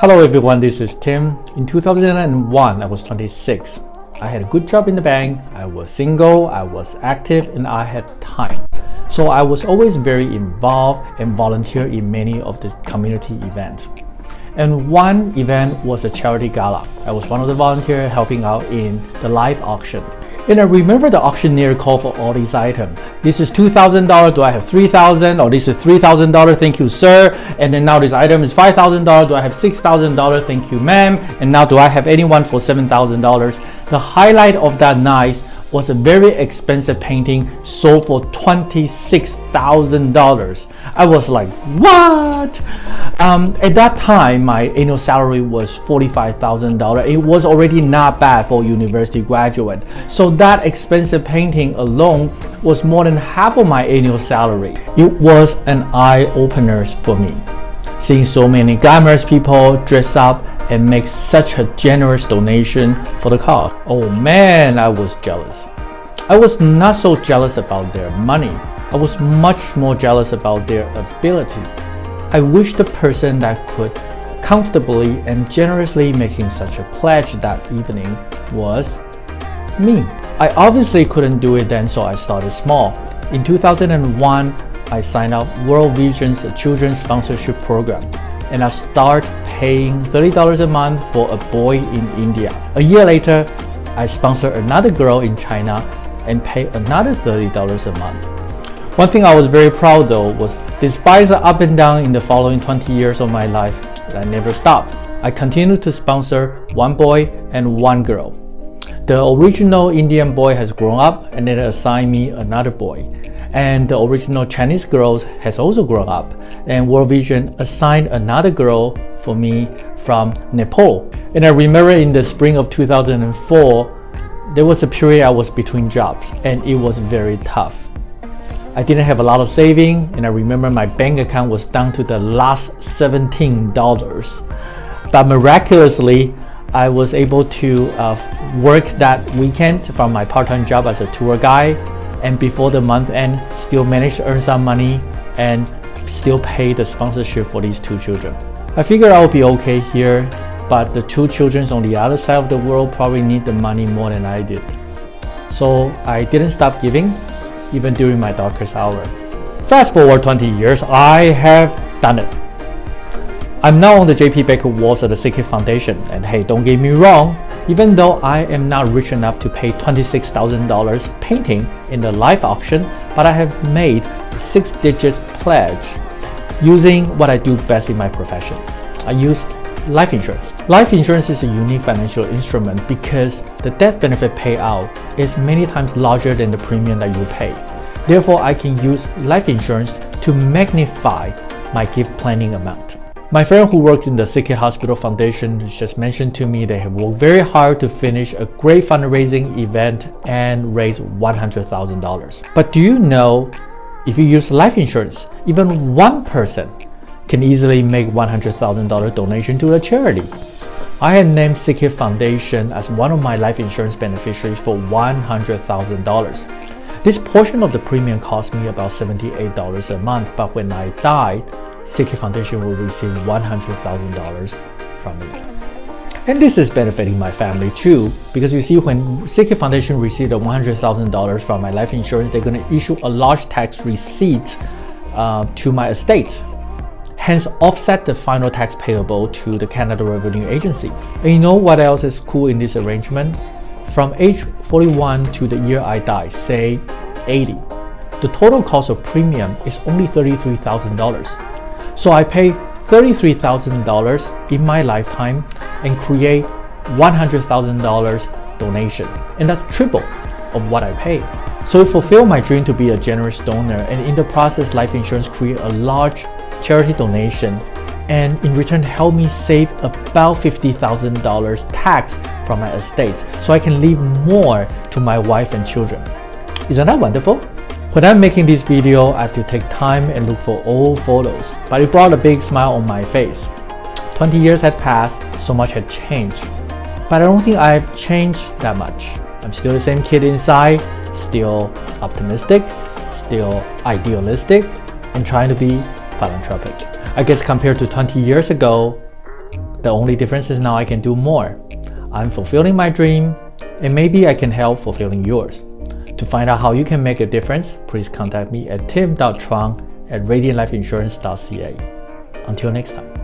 Hello everyone, this is Tim. In 2001, I was 26. I had a good job in the bank, I was single, I was active, and I had time. So I was always very involved and volunteer in many of the community events. And one event was a charity gala. I was one of the volunteers helping out in the live auction. And I remember the auctioneer called for all these items. This is $2,000, do I have $3,000? Or this is $3,000, thank you sir. And then now this item is $5,000, do I have $6,000? Thank you ma'am. And now do I have anyone for $7,000? The highlight of that night was a very expensive painting sold for $26,000. I was like, what? At that time, my annual salary was $45,000. It was already not bad for a university graduate. So that expensive painting alone was more than half of my annual salary. It was an eye-opener for me. Seeing so many glamorous people dress up and make such a generous donation for the cause. Oh man, I was jealous. I was not so jealous about their money. I was much more jealous about their ability. I wish the person that could comfortably and generously making such a pledge that evening was me. I obviously couldn't do it then, so I started small. In 2001, I signed up World Vision's children's sponsorship program, and I started paying $30 a month for a boy in India. A year later, I sponsored another girl in China and paid another $30 a month. One thing I was very proud though was, despite the up and down in the following 20 years of my life, I never stopped. I continued to sponsor one boy and one girl. The original Indian boy has grown up and then assigned me another boy. And the original Chinese girl has also grown up, and World Vision assigned another girl for me from Nepal. And I remember in the spring of 2004, there was a period I was between jobs, and it was very tough. I didn't have a lot of saving, and I remember my bank account was down to the last $17. But miraculously, I was able to work that weekend from my part-time job as a tour guide, and before the month end, still managed to earn some money and still pay the sponsorship for these two children. I figured I'll be okay here, but the two children on the other side of the world probably need the money more than I did. So I didn't stop giving, even during my darkest hour. Fast forward 20 years, I have done it. I'm now on the JP Baker walls of the Sick Kid Foundation, and hey, don't get me wrong, even though I am not rich enough to pay $26,000 painting in the live auction, but I have made a 6-digit pledge using what I do best in my profession. I use life insurance. Life insurance is a unique financial instrument because the death benefit payout is many times larger than the premium that you pay. Therefore, I can use life insurance to magnify my gift planning amount. My friend who works in the Sick Kid Hospital Foundation just mentioned to me they have worked very hard to finish a great fundraising event and raise $100,000. But do you know, if you use life insurance, even one person can easily make $100,000 donation to a charity. I had named Sick Kid Foundation as one of my life insurance beneficiaries for $100,000. This portion of the premium cost me about $78 a month, but when I died, Sick Kid Foundation will receive $100,000 from me. And this is benefiting my family too, because you see, when Sick Kid Foundation received $100,000 from my life insurance, they're going to issue a large tax receipt to my estate, hence offset the final tax payable to the Canada Revenue Agency. And you know what else is cool in this arrangement? From age 41 to the year I die, say 80, the total cost of premium is only $33,000. So I pay $33,000 in my lifetime and create $100,000 donation. And that's triple of what I pay. So it fulfilled my dream to be a generous donor, and in the process, life insurance created a large charity donation, and in return helped me save about $50,000 tax from my estate, so I can leave more to my wife and children. Isn't that wonderful? When I'm making this video, I have to take time and look for old photos, but it brought a big smile on my face. 20 years had passed, so much had changed, but I don't think I've changed that much. I'm still the same kid inside, still optimistic, still idealistic, and trying to be philanthropic. I guess compared to 20 years ago, The only difference is now I can do more. I'm fulfilling my dream, and maybe I can help fulfilling yours. To find out how you can make a difference, please contact me at tim.truong@radiantlifeinsurance.ca. Until next time.